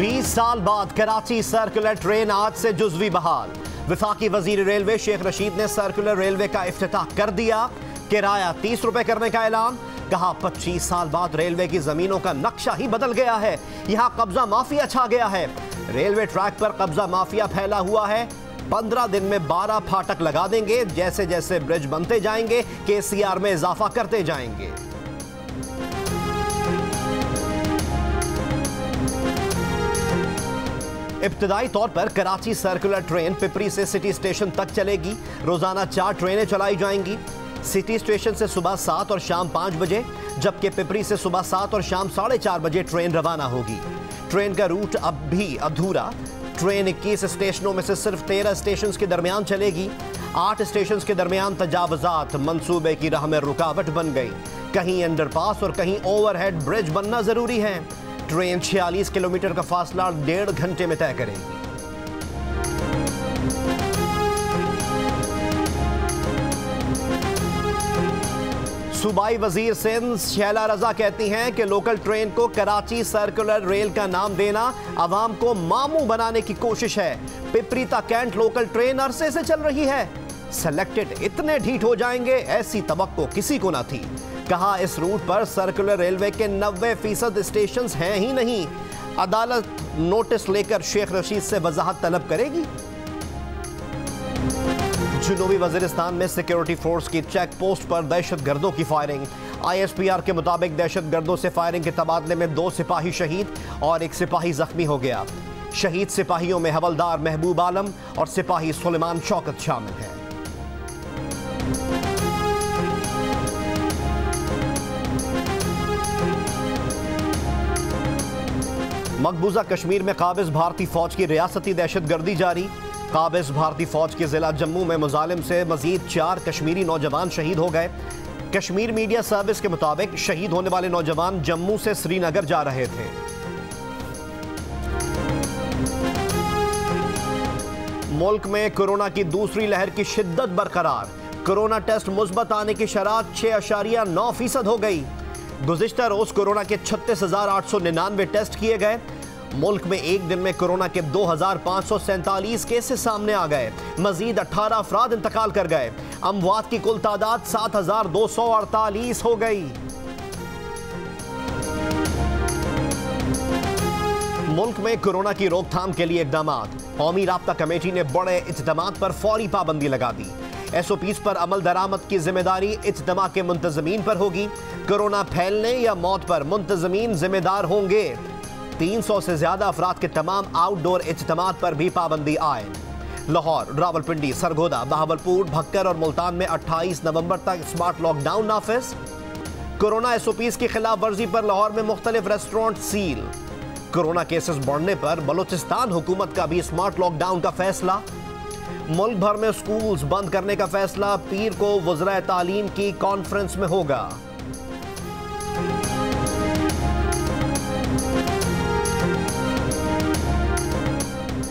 20 साल बाद Karachi circular train आज से जुज़वी बहाल। वफाकी वजीर रेलवे शेख रशीद ने सर्कुलर रेलवे का इफ्तिताह कर दिया। किराया 30 रुपए करने का ऐलान। कहा 25 साल बाद रेलवे की जमीनों का नक्शा ही बदल गया है, यहां कब्जा माफिया छा गया है। रेलवे ट्रैक पर कब्जा माफिया फैला हुआ है। 15 दिन में 12 फाटक लगा देंगे। जैसे जैसे ब्रिज बनते जाएंगे केसीआर में इजाफा करते जाएंगे। इब्तदाई तौर पर कराची सर्कुलर ट्रेन पिपरी से सिटी स्टेशन तक चलेगी। रोजाना 4 ट्रेनें चलाई जाएंगी। सिटी स्टेशन से सुबह 7 और शाम 5 बजे, जबकि पिपरी से सुबह 7 और शाम 4:30 बजे ट्रेन रवाना होगी। ट्रेन का रूट अब भी अधूरा। ट्रेन 21 स्टेशनों में से सिर्फ 13 स्टेशन के दरमियान चलेगी। 8 स्टेशन के दरमियान तजावुजात मंसूबे की राह में रुकावट बन गई। कहीं अंडरपास और कहीं ओवरहेड ब्रिज बनना जरूरी है। ट्रेन 46 किलोमीटर का फासला 1.5 घंटे में तय करेगी। सूबाई वजीर सिंध शैला रजा कहती हैं कि लोकल ट्रेन को कराची सर्कुलर रेल का नाम देना अवाम को मामू बनाने की कोशिश है। पिपरी तक कैंट लोकल ट्रेन अरसे से चल रही है। सेलेक्टेड इतने ढीठ हो जाएंगे ऐसी तवक्को किसी को ना थी। कहा इस रूट पर सर्कुलर रेलवे के 90% स्टेशन हैं ही नहीं। अदालत नोटिस लेकर शेख रशीद से वजाहत तलब करेगी। जनूबी वजीरिस्तान में सिक्योरिटी फोर्स की चेक पोस्ट पर दहशतगर्दों की फायरिंग। ISPR के मुताबिक दहशतगर्दों से फायरिंग के तबादले में 2 सिपाही शहीद और 1 सिपाही जख्मी हो गया। शहीद सिपाहियों में हवलदार महबूब आलम और सिपाही सुलेमान शौकत शामिल हैं। मकबूजा कश्मीर में काबिज भारतीय फौज की रियासती दहशतगर्दी जारी। काबिज भारतीय फौज के जिला जम्मू में मुजालिम से मजीद 4 कश्मीरी नौजवान शहीद हो गए। कश्मीर मीडिया सर्विस के मुताबिक शहीद होने वाले नौजवान जम्मू से श्रीनगर जा रहे थे। मुल्क में कोरोना की दूसरी लहर की शिद्दत बरकरार। कोरोना टेस्ट मुस्बत आने की शरात 6.9% हो गई। गुज़िश्ता रोज कोरोना के 36,899 टेस्ट किए गए। मुल्क में एक दिन में कोरोना के 2,547 केसेस सामने आ गए। मजीद 18 अफराद इंतकाल कर गए। अमवात की कुल तादाद 7,248 हो गई। मुल्क में कोरोना की रोकथाम के लिए इक़दामात। कौमी राब्ता कमेटी ने बड़े इज्तिमात पर फौरी पाबंदी लगा दी। SOPs पर अमल दरामद की जिम्मेदारी इज्तिमा के मुंतजमीन पर होगी। कोरोना फैलने या मौत पर मुंतजमीन जिम्मेदार होंगे। 300 से ज्यादा अफराद के तमाम आउटडोर इज्तिमात पर भी पाबंदी आए। लाहौर, रावलपिंडी, सरगोदा, बहावलपुर, भक्कर और मुल्तान में 28 नवंबर तक स्मार्ट लॉकडाउन नाफिज। कोरोना SOPs की खिलाफ वर्जी पर लाहौर में मुख्तलिफ रेस्टोरेंट सील। कोरोना केसेस बढ़ने पर बलूचिस्तान हुकूमत का भी स्मार्ट लॉकडाउन का फैसला। मुल्क भर में स्कूल्स बंद करने का फैसला पीर को वज़रा तालीम की कॉन्फ्रेंस में होगा।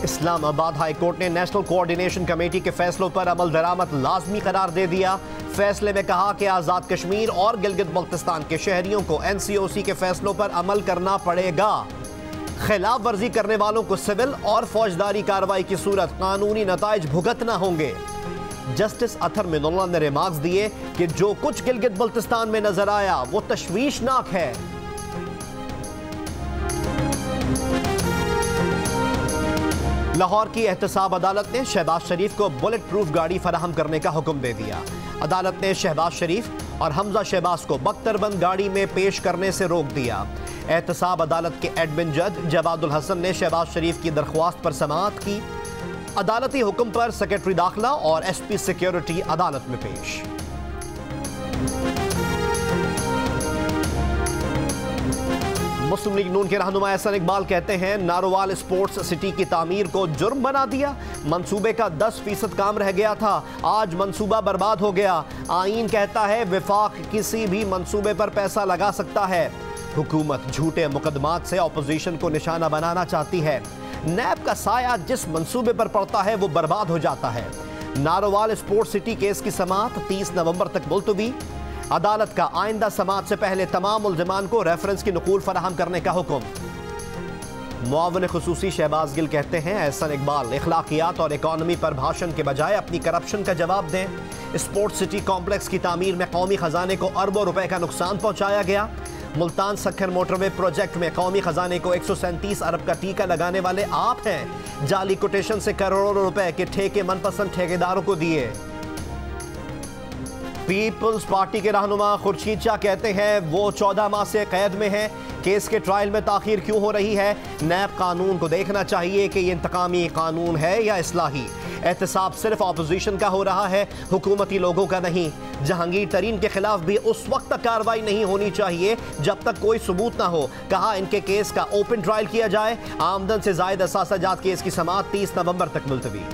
इस्लामाबाद हाई कोर्ट ने नेशनल कोऑर्डिनेशन कमेटी के फैसलों पर अमल दरामद लाजमी करार दे दिया। फैसले में कहा कि आज़ाद कश्मीर और गिलगित बल्तिस्तान के शहरियों को NCOC के फैसलों पर अमल करना पड़ेगा। खिलाफ वर्जी करने वालों को सिविल और फौजदारी कार्रवाई की सूरत कानूनी नताइज भुगतना होंगे। जस्टिस अतर मिनुल्लाह ने रिमार्क्स दिए कि जो कुछ गिलगित बल्तिस्तान में नजर आया वो तशवीशनाक है। लाहौर की एहतसाब अदालत ने शहबाज शरीफ को बुलेट प्रूफ गाड़ी फराहम करने का हुक्म दे दिया। अदालत ने शहबाज शरीफ और हमजा शहबाज को बख्तरबंद गाड़ी में पेश करने से रोक दिया। एहतसाब अदालत के एडमिन जज जवादुल हसन ने शहबाज शरीफ की दरख्वास्त पर समाअत की। अदालती हुक्म पर सेक्रेटरी दाखिला और SP सिक्योरिटी अदालत में पेश। मुस्लिम लीग नून के रहनुमा एहसन इकबाल कहते हैं नारोवाल स्पोर्ट्स सिटी की तामीर को जुर्म बना दिया। मंसूबे का 10% काम रह गया था, आज मंसूबा बर्बाद हो गया। आईन कहता है विफाक किसी भी मंसूबे पर पैसा लगा सकता है। हुकूमत झूठे मुकदमात से अपोजिशन को निशाना बनाना चाहती है। नैब का साया जिस मंसूबे पर पड़ता है वो बर्बाद हो जाता है। नारोवाल स्पोर्ट्स सिटी केस की समाअत 30 नवंबर तक मुलतवी। अदालत का आइंदा समाअत से पहले तमाम मुल्ज़िमान को रेफरेंस की नकूल फराहम करने का हुक्म। मुआविन खुसूसी शहबाज गिल कहते हैं एहसन इकबाल इखलाकियात और इकॉनमी पर भाषण के बजाय अपनी करप्शन का जवाब दें। स्पोर्ट्स सिटी कॉम्प्लेक्स की तामीर में कौमी खजाने को अरबों रुपए का नुकसान पहुंचाया गया। मुल्तान सक्खर मोटरवे प्रोजेक्ट में कौमी खजाने को 137 अरब का टीका लगाने वाले आप हैं। जाली कोटेशन से करोड़ों रुपए के ठेके मनपसंद ठेकेदारों को दिए। पीपल्स पार्टी के रहनुमा खुर्शीद शाह कहते हैं वो 14 माह से कैद में है। केस के ट्रायल में ताखीर क्यों हो रही है? नैब कानून को देखना चाहिए कि ये इंतकामी कानून है या इस्लाही। एहतसाब सिर्फ अपोजिशन का हो रहा है, हुकूमती लोगों का नहीं। जहांगीर तरीन के खिलाफ भी उस वक्त तक कार्रवाई नहीं होनी चाहिए जब तक कोई सबूत ना हो। कहा इनके केस का ओपन ट्रायल किया जाए। आमदन से जायद असासाजात केस की समाअत 30 नवंबर तक मुलतवी।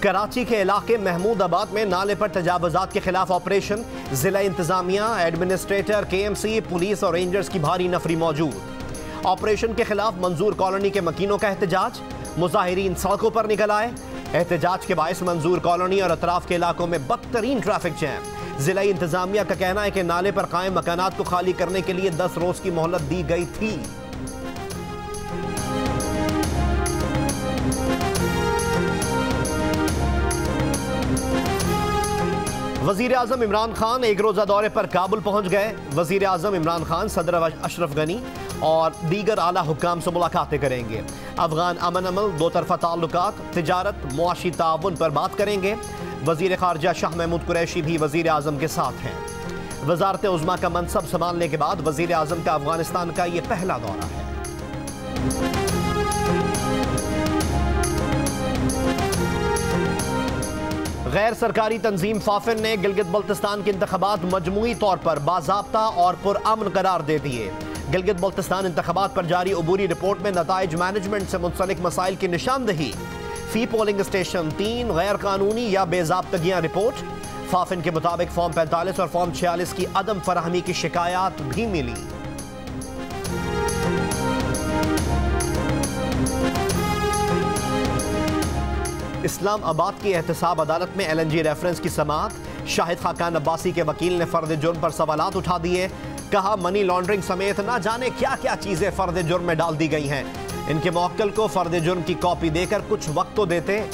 कराची के इलाके महमूदाबाद में नाले पर तजावुजात के खिलाफ ऑपरेशन। जिला इंतजामिया, एडमिनिस्ट्रेटर, KMC, पुलिस और रेंजर्स की भारी नफरी मौजूद। ऑपरेशन के खिलाफ मंजूर कॉलोनी के मकीनों का एहतजाज। मुजाहिरीन सड़कों पर निकल आए। एहतजाज के बायस मंजूर कॉलोनी और अतराफ के इलाकों में बदतरीन ट्रैफिक जैम। जिला इंतजामिया का कहना है कि नाले पर कायम मकानात को खाली करने के लिए 10 रोज की मोहलत दी गई थी। वजीर आजम इमरान खान एक रोजा दौरे पर काबुल पहुंच गए। वजीर आजम इमरान खान सदर अशरफ गनी और दीगर आला हुक्काम से मुलाकातें करेंगे। अफगान अमन अमल, दो तरफा ताल्लुकात, तिजारत, मुआशी ताउन पर बात करेंगे। वजीर खारजा शाह महमूद कुरैशी भी वजीर आजम के साथ हैं। वजारत उज़्मा का मनसब संभालने के बाद वजीर आजम का अफगानिस्तान का ये पहला दौरा है। गैर सरकारी तंजीम फाफिन ने गिलगित बल्तिस्तान के इंतखाबात मजमूई तौर पर बाज़ाब्ता और पुरअमन करार दे दिए। गिलगित बल्तिस्तान इंतखाबात पर जारी अबूरी रिपोर्ट में नताइज मैनेजमेंट से मुंसलिक मसाइल की निशानदही। फी पोलिंग स्टेशन 3 गैर कानूनी या बेज़ाब्तगियां रिपोर्ट। फाफिन के मुताबिक फॉर्म 45 और फॉर्म 46 की अदम फराहमी की शिकायत भी मिली। इस्लामाबाद की एहतसाब अदालत में LNG रेफरेंस की समाअत। शाहिद खाकान अब्बासी के वकील ने फर्द जुर्म पर सवालात उठा दिए। कहा मनी लॉन्ड्रिंग समेत ना जाने क्या क्या चीजें फर्द जुर्म में डाल दी गई हैं। इनके मौक्किल को फर्द जुर्म की कॉपी देकर कुछ वक्त तो देते।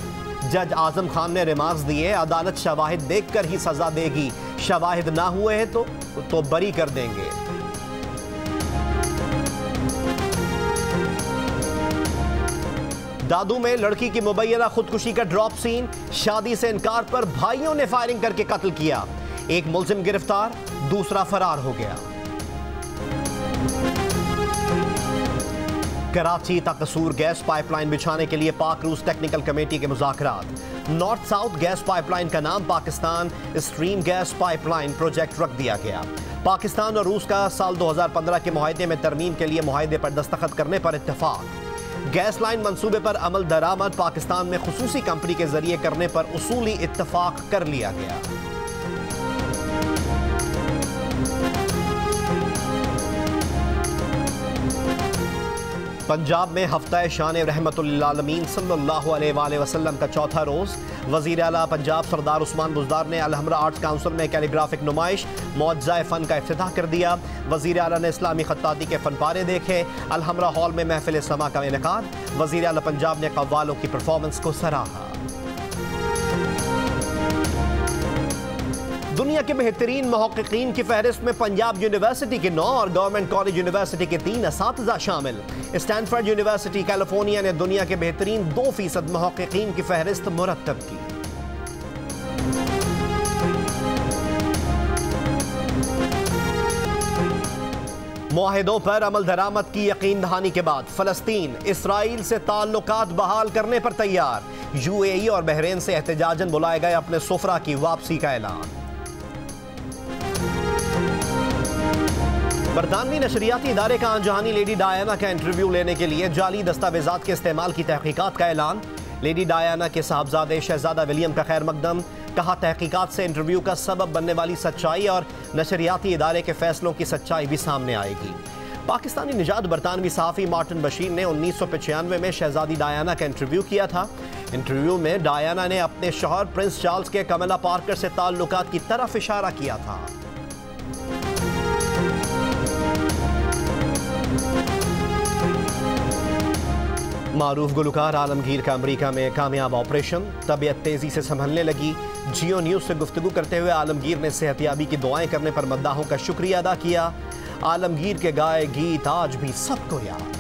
जज आजम खान ने रिमार्क्स दिए अदालत शवाहिद देखकर ही सजा देगी, शवाहिद ना हुए हैं तो बरी कर देंगे। दादू में लड़की की मुबैना खुदकुशी का ड्रॉप सीन। शादी से इनकार पर भाइयों ने फायरिंग करके कत्ल किया। एक मुलजिम गिरफ्तार, दूसरा फरार हो गया। कराची तकसूर गैस पाइपलाइन बिछाने के लिए पाक रूस टेक्निकल कमेटी के मुज़ाकरात। नॉर्थ साउथ गैस पाइपलाइन का नाम Pakistan stream gas pipeline project रख दिया गया। पाकिस्तान और रूस का साल 2015 के मुआहदे में तरमीम के लिए मुआहदे पर दस्तखत करने पर इत्तेफाक। गैस लाइन मंसूबे पर अमल दरामद पाकिस्तान में खुसूसी कंपनी के जरिए करने पर उसूली इत्तेफाक कर लिया गया। पंजाब में हफ्ता शान रहमतुल्लिल आलमीन सल्लल्लाहु अलैहि वसल्लम का चौथा रोज़। वज़ीर आला पंजाब सरदार उस्मान बुज़दार ने अलहमरा आर्ट्स काउंसिल में कैलीग्राफिक नुमाइश मुअज्जा फ़न का इफ्तिताह कर दिया। वज़ीर आला ने इस्लामी खत्ताती के फ़नपारे देखे। अलहमरा हॉल में महफिल समा का इनेकाद। वज़ीर आला पंजाब ने कव्वालों की परफॉर्मेंस को सराहा। दुनिया के बेहतरीन मुहक्किकीन की फहरिस्त में पंजाब यूनिवर्सिटी के 9 और गवर्नमेंट कॉलेज यूनिवर्सिटी के 3 असातिज़ा शामिल। स्टैनफोर्ड यूनिवर्सिटी कैलिफोर्निया ने दुनिया के बेहतरीन 2% मुहक्किकीन की फहरिस्त मुरत्तब की। मुआहिदों पर अमल दरामद की यकीन दहानी के बाद फ़लस्तीन इसराइल से ताल्लुकात बहाल करने पर तैयार। UAE और बहरीन से एहतजाजन बुलाए गए अपने सुफरा की वापसी का ऐलान। बरतानवी नशरियाती इदारे का आनजहानी लेडी डायना का इंटरव्यू लेने के लिए जाली दस्तावेजात के इस्तेमाल की तहकीकात का ऐलान। लेडी डायना के साहबजादे शहजादा विलियम का खैर मकदम। कहा तहकीकात से इंटरव्यू का सबब बनने वाली सच्चाई और नशरियाती इदारे के फैसलों की सच्चाई भी सामने आएगी। पाकिस्तानी निजात बरतानवी सहाफ़ी मार्टिन बशीर ने 1995 में शहजादी डायना का इंटरव्यू किया था। इंटरव्यू में डायना ने अपने शौहर प्रिंस चार्ल्स के कमला पार्कर से ताल्लुकात की तरफ इशारा किया था। मारूफ गुलकार आलमगीर का अमेरिका में कामयाब ऑपरेशन, तबीयत तेजी से संभलने लगी। जियो न्यूज से गुफ्तगू करते हुए आलमगीर ने सेहतियाबी की दुआएं करने पर मद्दाहों का शुक्रिया अदा किया। आलमगीर के गाए गीत आज भी सबको याद।